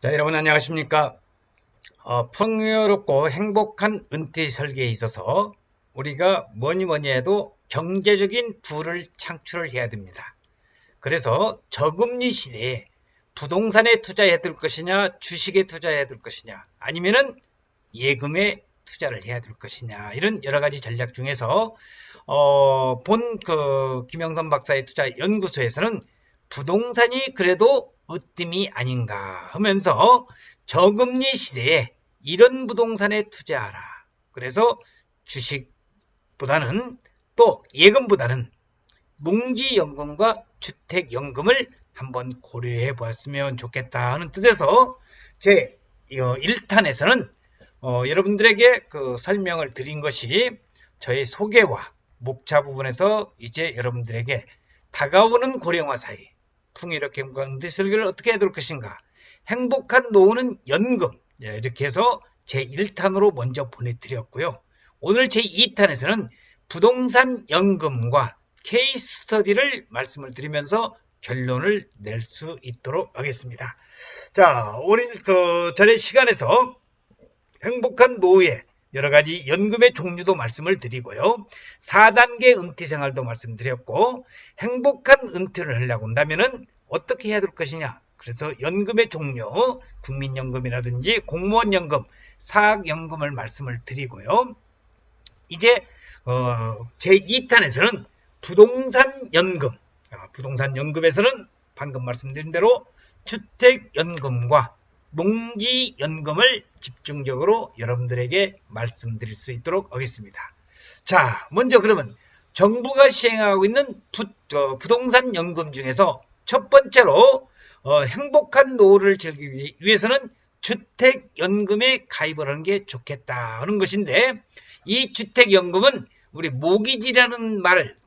자, 여러분 안녕하십니까? 풍요롭고 행복한 은퇴 설계에 있어서 우리가 뭐니 뭐니 해도 경제적인 부를 창출을 해야 됩니다. 그래서 저금리 시대에 부동산에 투자해야 될 것이냐, 주식에 투자해야 될 것이냐, 아니면은 예금에 투자를 해야 될 것이냐, 이런 여러 가지 전략 중에서 본 김영선 박사의 투자 연구소에서는 부동산이 그래도 으뜸이 아닌가 하면서 저금리 시대에 이런 부동산에 투자하라. 그래서 주식보다는 또 예금보다는 뭉지연금과 주택연금을 한번 고려해 보았으면 좋겠다 하는 뜻에서 제 1탄에서는 여러분들에게 그 설명을 드린 것이 저의 소개와 목차 부분에서 이제 여러분들에게 다가오는 고령화 사이 풍요롭게 행복한 설계를 어떻게 해야 될 것인가, 행복한 노후는 연금, 이렇게 해서 제 1탄으로 먼저 보내드렸고요. 오늘 제 2탄에서는 부동산 연금과 케이스 스터디를 말씀을 드리면서 결론을 낼 수 있도록 하겠습니다. 자, 오늘 전에 시간에서 행복한 노후의 여러 가지 연금의 종류도 말씀을 드리고요. 4단계 은퇴 생활도 말씀드렸고, 행복한 은퇴를 하려고 한다면 어떻게 해야 될 것이냐. 그래서 연금의 종류, 국민연금이라든지 공무원연금, 사학연금을 말씀을 드리고요. 이제 제2탄에서는 부동산연금, 부동산연금에서는 방금 말씀드린 대로 주택연금과 농지연금을 집중적으로 여러분들에게 말씀드릴 수 있도록 하겠습니다. 자, 먼저 그러면 정부가 시행하고 있는 부동산 연금 중에서 첫 번째로 행복한 노후를 즐기기 위해서는 주택연금에 가입을 하는 게 좋겠다 하는 것인데, 이 주택연금은 우리 모기지라는 말을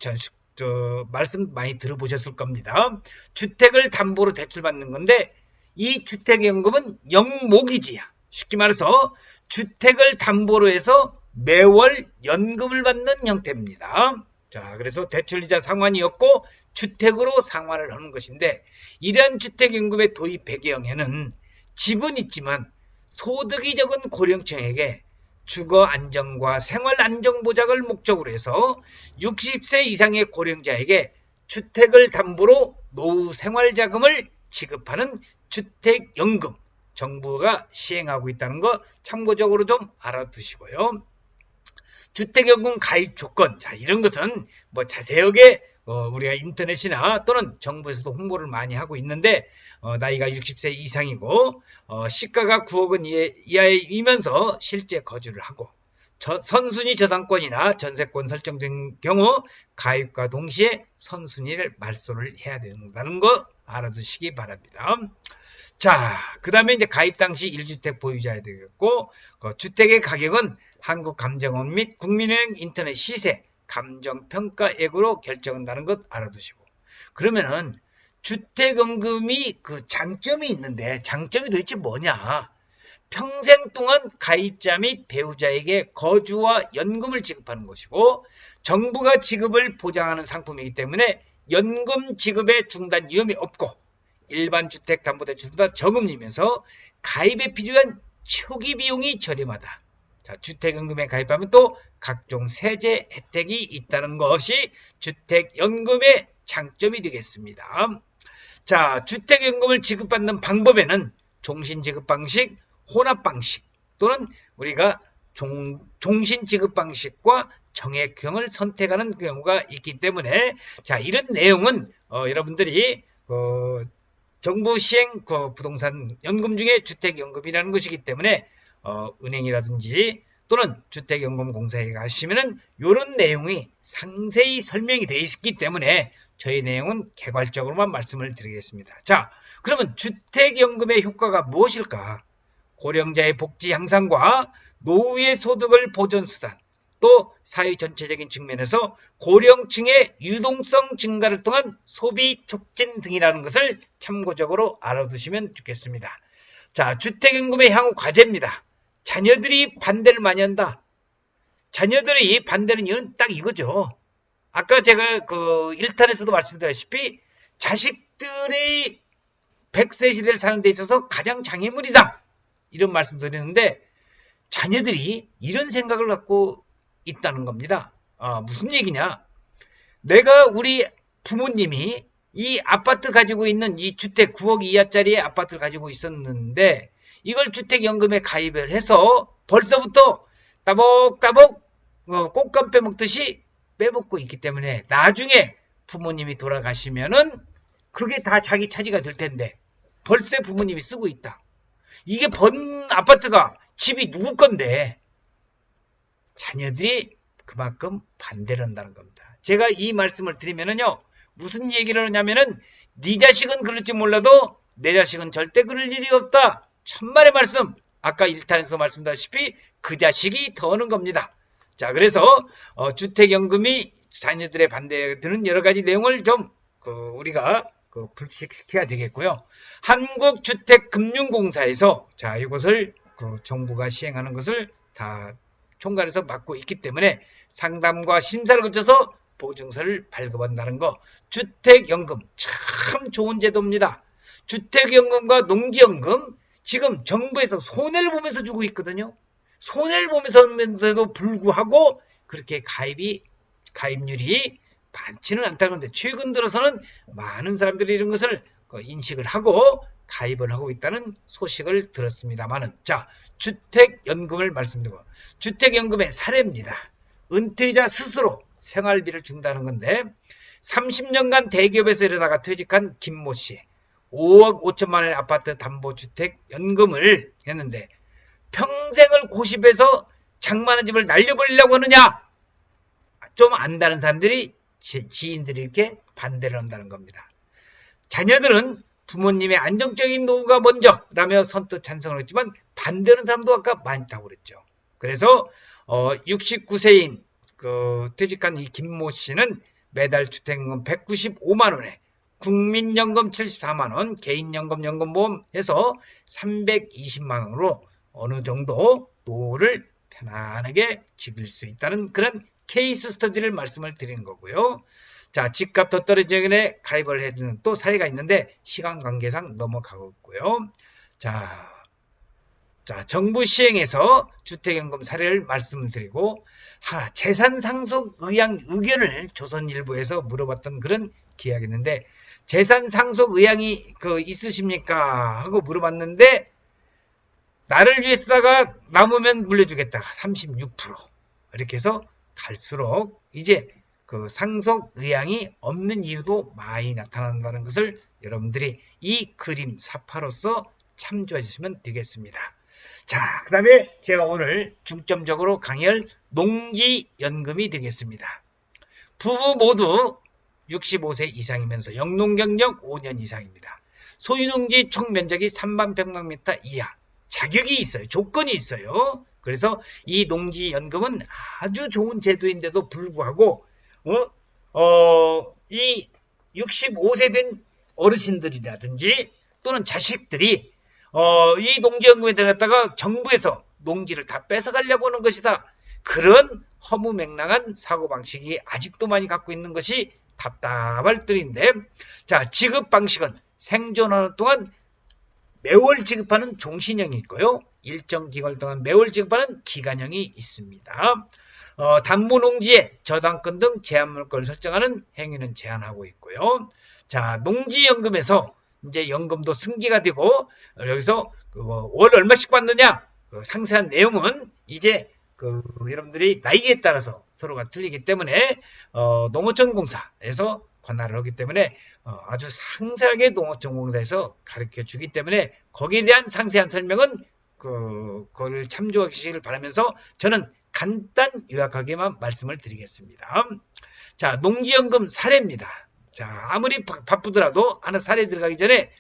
말씀 많이 들어보셨을 겁니다. 주택을 담보로 대출받는 건데, 이 주택연금은 영모기지야. 쉽게 말해서 주택을 담보로 해서 매월 연금을 받는 형태입니다. 자, 그래서 대출이자 상환이었고 주택으로 상환을 하는 것인데, 이러한 주택연금의 도입 배경에는 집은 있지만 소득이 적은 고령층에게 주거 안정과 생활 안정 보장을 목적으로 해서 60세 이상의 고령자에게 주택을 담보로 노후 생활 자금을 지급하는 주택연금, 정부가 시행하고 있다는 거 참고적으로 좀 알아두시고요. 주택연금 가입 조건, 자, 이런 것은 뭐 자세하게 우리가 인터넷이나 또는 정부에서도 홍보를 많이 하고 있는데, 나이가 60세 이상이고 시가가 9억 원 이하이면서 실제 거주를 하고 선순위 저당권이나 전세권 설정된 경우 가입과 동시에 선순위를 말소를 해야 된다는 거 알아두시기 바랍니다. 자, 그 다음에 이제 가입 당시 1주택 보유자야 되겠고, 주택의 가격은 한국감정원 및 국민은행 인터넷 시세 감정평가액으로 결정한다는 것 알아두시고, 그러면은 주택연금이 그 장점이 있는데, 장점이 도대체 뭐냐? 평생 동안 가입자 및 배우자에게 거주와 연금을 지급하는 것이고, 정부가 지급을 보장하는 상품이기 때문에 연금 지급의 중단 위험이 없고, 일반 주택담보대출보다 저금리면서 가입에 필요한 초기 비용이 저렴하다. 자, 주택연금에 가입하면 또 각종 세제 혜택이 있다는 것이 주택연금의 장점이 되겠습니다. 자, 주택연금을 지급받는 방법에는 종신지급 방식, 혼합 방식 또는 우리가 종신지급 방식과 정액형을 선택하는 경우가 있기 때문에, 자, 이런 내용은 여러분들이 정부 시행 부동산 연금 중에 주택연금이라는 것이기 때문에 은행이라든지 또는 주택연금공사에 가시면은 이런 내용이 상세히 설명이 되어 있기 때문에 저희 내용은 개괄적으로만 말씀을 드리겠습니다. 자, 그러면 주택연금의 효과가 무엇일까? 고령자의 복지 향상과 노후의 소득을 보존수단, 또 사회 전체적인 측면에서 고령층의 유동성 증가를 통한 소비 촉진 등이라는 것을 참고적으로 알아두시면 좋겠습니다. 자, 주택연금의 향후 과제입니다. 자녀들이 반대를 많이 한다. 자녀들이 반대는 이유는 딱 이거죠. 아까 제가 1탄에서도 말씀드렸다시피 자식들의 100세 시대를 사는 데 있어서 가장 장애물이다. 이런 말씀 드리는데 자녀들이 이런 생각을 갖고 있다는 겁니다. 무슨 얘기냐? 내가 우리 부모님이 이 아파트 가지고 있는 이 주택 9억 이하짜리 아파트를 가지고 있었는데 이걸 주택연금에 가입을 해서 벌써부터 따복따복 꽃감 빼먹듯이 빼먹고 있기 때문에 나중에 부모님이 돌아가시면은 그게 다 자기 차지가 될 텐데 벌써 부모님이 쓰고 있다. 이게 번 아파트가 집이 누구 건데 자녀들이 그만큼 반대를 한다는 겁니다. 제가 이 말씀을 드리면은요 무슨 얘기를 하냐면은 네 자식은 그럴지 몰라도 내 자식은 절대 그럴 일이 없다. 천만의 말씀. 아까 1탄에서 말씀드렸다시피 그 자식이 더 오는 겁니다. 자, 그래서 주택연금이 자녀들의 반대에 드는 여러 가지 내용을 좀 우리가 불식시켜야 되겠고요. 한국주택금융공사에서 자 이것을 정부가 시행하는 것을 다 총괄해서 맡고 있기 때문에 상담과 심사를 거쳐서 보증서를 발급한다는 거. 주택연금 참 좋은 제도입니다. 주택연금과 농지연금 지금 정부에서 손해를 보면서 주고 있거든요. 손해를 보면서 하는데도 불구하고 그렇게 가입률이 많지는 않다는데 최근 들어서는 많은 사람들이 이런 것을 인식을 하고 가입을 하고 있다는 소식을 들었습니다만은 자 주택연금을 말씀드리고 주택연금의 사례입니다. 은퇴자 스스로 생활비를 준다는 건데 30년간 대기업에서 일하다가 퇴직한 김모 씨 5억 5천만 원의 아파트 담보주택 연금을 했는데 평생을 고집해서 장만한 집을 날려버리려고 하느냐? 좀 안다는 사람들이 지인들이 이렇게 반대를 한다는 겁니다. 자녀들은 부모님의 안정적인 노후가 먼저라며 선뜻 찬성을 했지만 반대하는 사람도 아까 많다고 그랬죠. 그래서 69세인 퇴직한 이 김모 씨는 매달 주택연금 195만 원에 국민연금 74만 원, 개인연금, 연금보험 해서 320만 원으로 어느 정도 노후를 편안하게 즐길 수 있다는 그런 케이스 스터디를 말씀을 드리는 거고요. 자, 집값 더 떨어지기 전에 가입을 해주는 또 사례가 있는데 시간 관계상 넘어가고 있고요. 자, 정부 시행에서 주택연금 사례를 말씀을 드리고 재산 상속 의견을 조선일보에서 물어봤던 그런 기약이 있는데 재산 상속 의향이 있으십니까? 하고 물어봤는데 나를 위해 쓰다가 남으면 물려주겠다. 36% 이렇게 해서 갈수록 이제 상속 의향이 없는 이유도 많이 나타난다는 것을 여러분들이 이 그림 사파로서 참조해 주시면 되겠습니다. 자, 그 다음에 제가 오늘 중점적으로 강의할 농지연금이 되겠습니다. 부부 모두 65세 이상이면서 영농경력 5년 이상입니다. 소유농지 총 면적이 3만 평방미터 이하. 자격이 있어요. 조건이 있어요. 그래서 이 농지연금은 아주 좋은 제도인데도 불구하고 이 65세 된 어르신들이라든지 또는 자식들이 이 농지연금에 들어갔다가 정부에서 농지를 다 뺏어가려고 하는 것이다. 그런 허무맹랑한 사고방식이 아직도 많이 갖고 있는 것이 답답할 들인데 자 지급 방식은 생존하는 동안 매월 지급하는 종신형이 있고요. 일정 기간 동안 매월 지급하는 기간형이 있습니다. 담보농지의 저당권 등 제한물권을 설정하는 행위는 제한하고 있고요. 자 농지연금에서 이제 연금도 승계가 되고 여기서 월 얼마씩 받느냐 상세한 내용은 이제 여러분들이 나이에 따라서 서로가 틀리기 때문에 농어촌공사에서 관할을 하기 때문에 아주 상세하게 농어촌공사에서 가르쳐 주기 때문에 거기에 대한 상세한 설명은 그걸 참조하시길 바라면서 저는 간단 요약하게만 말씀을 드리겠습니다. 자 농지연금 사례입니다. 자 아무리 바쁘더라도 하나 사례 들어가기 전에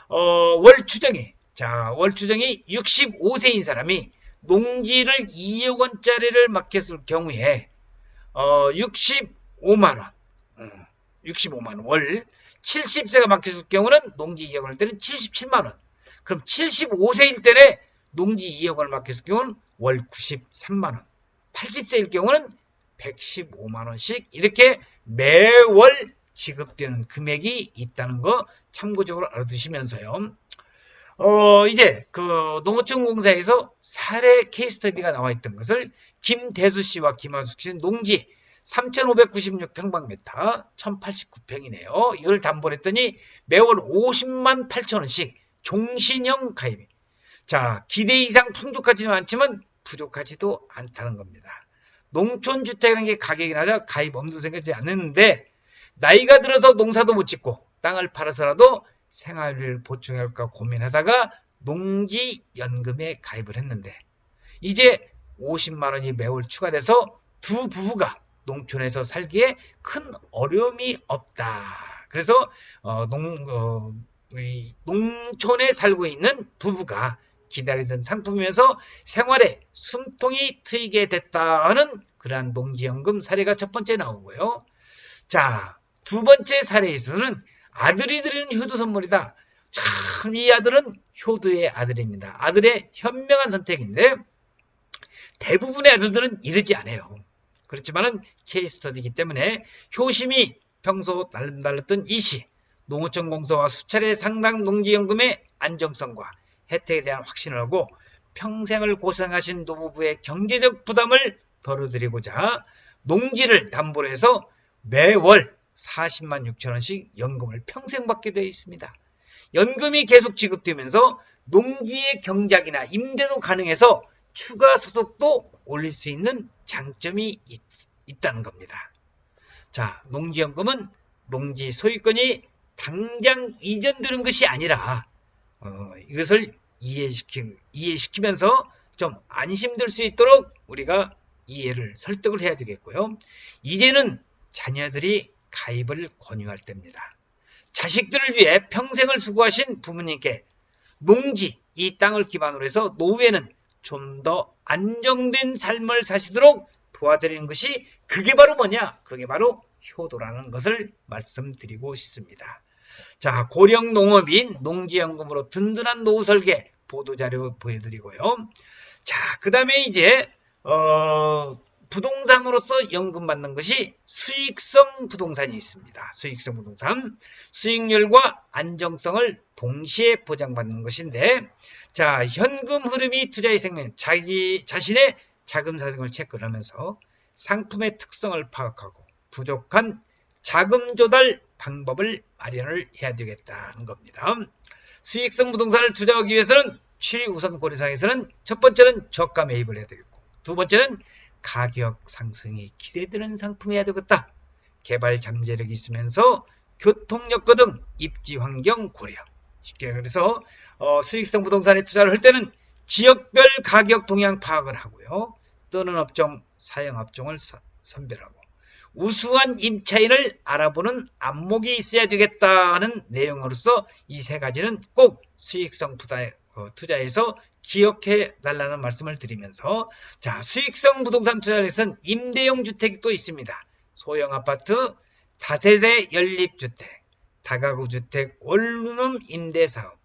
월 추정이 65세인 사람이 농지를 2억 원짜리를 맡겼을 경우에 65만 원 월 70세가 맡겼을 경우는 농지 2억 원일 때는 77만 원. 그럼 75세일 때는 농지 2억 원을 맡겼을 경우는 월 93만 원. 80세일 경우는 115만 원씩 이렇게 매월 지급되는 금액이 있다는 거 참고적으로 알아두시면서요. 이제 그 농어촌공사에서 사례 케이스 스터디가 나와 있던 것을 김대수 씨와 김하숙 씨 농지 3,596평방미터 1,089평이네요. 이걸 담보를 했더니 매월 50만 8천원씩 종신형 가입. 자, 기대 이상 풍족하지는 않지만 부족하지도 않다는 겁니다. 농촌주택이라는 게 가격이 낮아 가입 엄두도 생기지 않는데 나이가 들어서 농사도 못 짓고 땅을 팔아서라도 생활비를 보충할까 고민하다가 농지연금에 가입을 했는데 이제 50만 원이 매월 추가돼서 두 부부가 농촌에서 살기에 큰 어려움이 없다. 그래서 농촌에 살고 있는 부부가 기다리던 상품이면서 생활에 숨통이 트이게 됐다는 그러한 농지연금 사례가 첫 번째 나오고요. 자, 두 번째 사례에서는 아들이 드리는 효도 선물이다. 참, 이 아들은 효도의 아들입니다. 아들의 현명한 선택인데 대부분의 아들들은 이러지 않아요. 그렇지만은 케이스 스터디이기 때문에 효심이 평소 달랐던 이시 농어촌공사와 수차례 상당 농지연금의 안정성과 혜택에 대한 확신을 하고 평생을 고생하신 노부부의 경제적 부담을 덜어드리고자 농지를 담보로 해서 매월 40만 6천 원씩 연금을 평생 받게 되어 있습니다. 연금이 계속 지급되면서 농지의 경작이나 임대도 가능해서 추가 소득도 올릴 수 있는 장점이 있다는 겁니다. 자, 농지연금은 농지 소유권이 당장 이전되는 것이 아니라 이것을 이해시키면서 좀 안심될 수 있도록 우리가 이해를 설득을 해야 되겠고요. 이제는 자녀들이 가입을 권유할 때입니다. 자식들을 위해 평생을 수고하신 부모님께 농지, 이 땅을 기반으로 해서 노후에는 좀 더 안정된 삶을 사시도록 도와드리는 것이 그게 바로 뭐냐? 그게 바로 효도라는 것을 말씀드리고 싶습니다. 자, 고령 농업인 농지연금으로 든든한 노후 설계 보도자료 보여드리고요. 자, 그 다음에 이제 부동산으로서 연금 받는 것이 수익성 부동산이 있습니다. 수익성 부동산, 수익률과 안정성을 동시에 보장받는 것인데, 자, 현금 흐름이 투자의 생명, 자신의 자금 사정을 체크를 하면서 상품의 특성을 파악하고 부족한 자금 조달 방법을 마련을 해야 되겠다는 겁니다. 수익성 부동산을 투자하기 위해서는 최우선 고려사항에서는 첫 번째는 저가 매입을 해야 되겠고, 두 번째는 가격 상승이 기대되는 상품이어야 되겠다. 개발 잠재력이 있으면서 교통여건 등 입지 환경 고려. 쉽게 그래서 수익성 부동산에 투자를 할 때는 지역별 가격 동향 파악을 하고요. 뜨는 업종, 사용 업종을 선별하고 우수한 임차인을 알아보는 안목이 있어야 되겠다는 내용으로서 이 세 가지는 꼭 수익성 투자에서 기억해 달라는 말씀을 드리면서, 자, 수익성 부동산 투자에서는 임대용 주택도 있습니다. 소형 아파트, 다세대 연립주택, 다가구 주택, 원룸 임대 사업.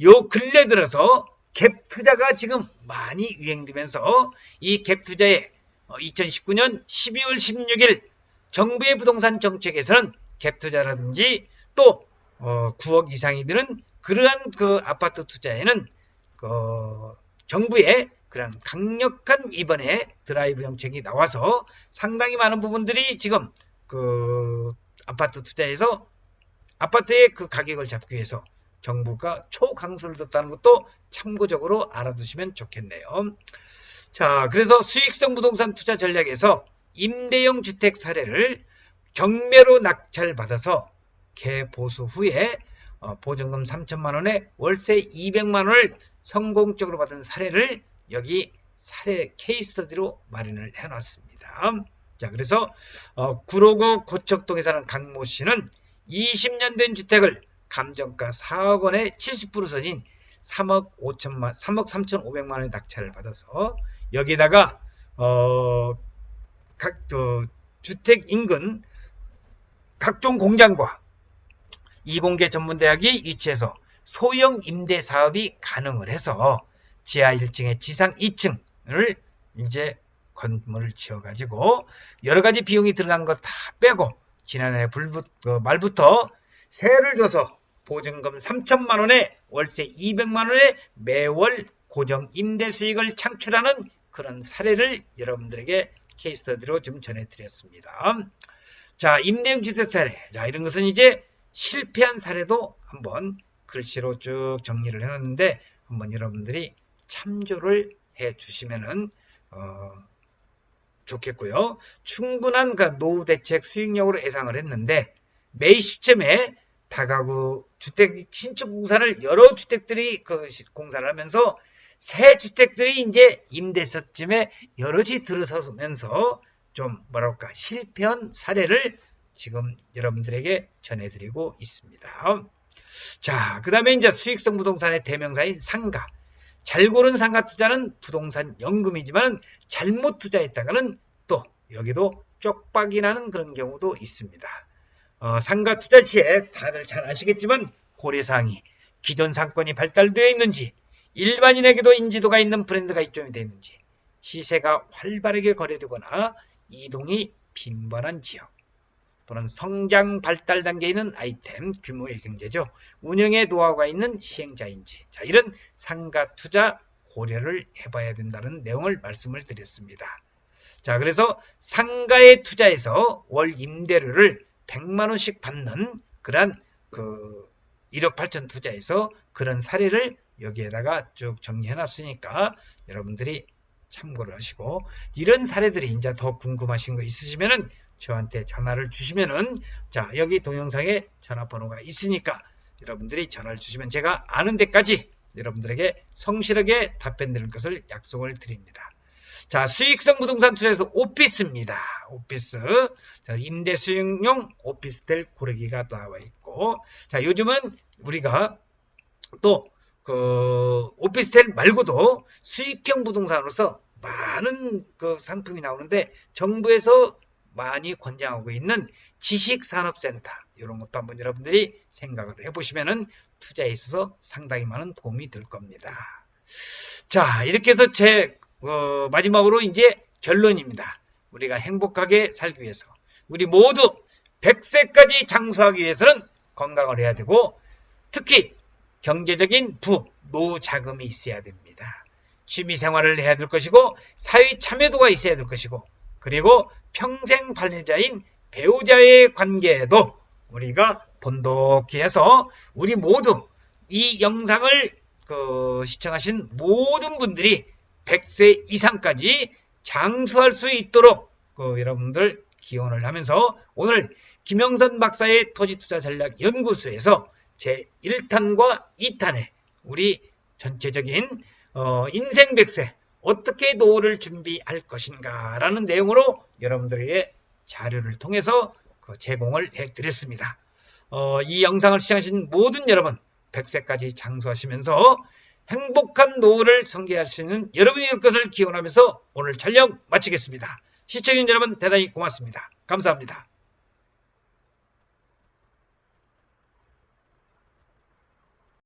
요 근래 들어서 갭 투자가 지금 많이 유행되면서 이 갭 투자에 2019년 12월 16일 정부의 부동산 정책에서는 갭 투자라든지 또 9억 이상이 드는 그러한 그 아파트 투자에는 정부의 그런 강력한 이번에 드라이브 정책이 나와서 상당히 많은 부분들이 지금 그 아파트 투자에서 아파트의 그 가격을 잡기 위해서 정부가 초강수를 뒀다는 것도 참고적으로 알아두시면 좋겠네요. 자, 그래서 수익성 부동산 투자 전략에서 임대용 주택 사례를 경매로 낙찰받아서 개보수 후에 보증금 3천만 원에 월세 200만 원을 성공적으로 받은 사례를 여기 사례 케이스 스터디로 마련을 해놨습니다. 자, 그래서 구로구 고척동에 사는 강모 씨는 20년 된 주택을 감정가 4억 원에 70% 선인 3억 3,500만 원의 낙찰을 받아서 여기다가 주택 인근 각종 공장과 이공계 전문대학이 위치해서 소형 임대 사업이 가능을 해서 지하 1층에 지상 2층을 이제 건물을 지어가지고 여러 가지 비용이 들어간 거 다 빼고 지난해 말부터 세를 줘서 보증금 3천만 원에 월세 200만 원에 매월 고정 임대 수익을 창출하는 그런 사례를 여러분들에게 케이스스터디로 좀 전해드렸습니다. 자, 임대형 주택 사례. 자, 이런 것은 이제 실패한 사례도 한번 글씨로 쭉 정리를 해놨는데 한번 여러분들이 참조를 해 주시면은 좋겠고요. 충분한 노후 대책 수익력으로 예상을 했는데 매 시점에 다가구 주택 신축 공사를 여러 주택들이 공사를 하면서 새 주택들이 이제 임대차쯤에 여럿이 들어서면서 좀 뭐랄까 실패한 사례를 지금 여러분들에게 전해드리고 있습니다. 자, 그 다음에 이제 수익성 부동산의 대명사인 상가. 잘 고른 상가 투자는 부동산 연금이지만 잘못 투자했다가는 또 여기도 쪽박이 나는 그런 경우도 있습니다. 상가 투자 시에 다들 잘 아시겠지만 고려사항이 기존 상권이 발달되어 있는지 일반인에게도 인지도가 있는 브랜드가 입점이 되어 있는지 시세가 활발하게 거래되거나 이동이 빈번한 지역 또는 성장 발달 단계에 있는 아이템 규모의 경제죠. 운영의 노하우가 있는 시행자인지 자, 이런 상가 투자 고려를 해봐야 된다는 내용을 말씀을 드렸습니다. 자, 그래서 상가에 투자해서 월 임대료를 100만 원씩 받는 그런 1억 8천 투자해서 그런 사례를 여기에다가 쭉 정리해 놨으니까 여러분들이 참고를 하시고 이런 사례들이 이제 더 궁금하신 거 있으시면은 저한테 전화를 주시면은 자, 여기 동영상에 전화번호가 있으니까 여러분들이 전화를 주시면 제가 아는 데까지 여러분들에게 성실하게 답변 드릴 것을 약속을 드립니다. 자, 수익성 부동산 투자에서 오피스입니다. 오피스. 자, 임대 수용용 오피스텔 고르기가 나와 있고 자, 요즘은 우리가 또 오피스텔 말고도 수익형 부동산으로서 많은 상품이 나오는데 정부에서 많이 권장하고 있는 지식산업센터 이런 것도 한번 여러분들이 생각을 해보시면은 투자에 있어서 상당히 많은 도움이 될 겁니다. 자, 이렇게 해서 제 마지막으로 이제 결론입니다. 우리가 행복하게 살기 위해서 우리 모두 100세까지 장수하기 위해서는 건강을 해야 되고 특히 경제적인 노후 자금이 있어야 됩니다. 취미생활을 해야 될 것이고 사회 참여도가 있어야 될 것이고 그리고 평생 발리자인 배우자의 관계에도 우리가 돈독히 해서 우리 모두 이 영상을 시청하신 모든 분들이 100세 이상까지 장수할 수 있도록 여러분들 기원을 하면서 오늘 김영선 박사의 토지투자전략연구소에서 제1탄과 2탄에 우리 전체적인 인생 100세 어떻게 노후를 준비할 것인가 라는 내용으로 여러분들에게 자료를 통해서 제공을 해드렸습니다. 이 영상을 시청하신 모든 여러분 100세까지 장수하시면서 행복한 노후를 성취할 수 있는 여러분이 될 것을 기원하면서 오늘 촬영 마치겠습니다. 시청해주신 여러분 대단히 고맙습니다. 감사합니다.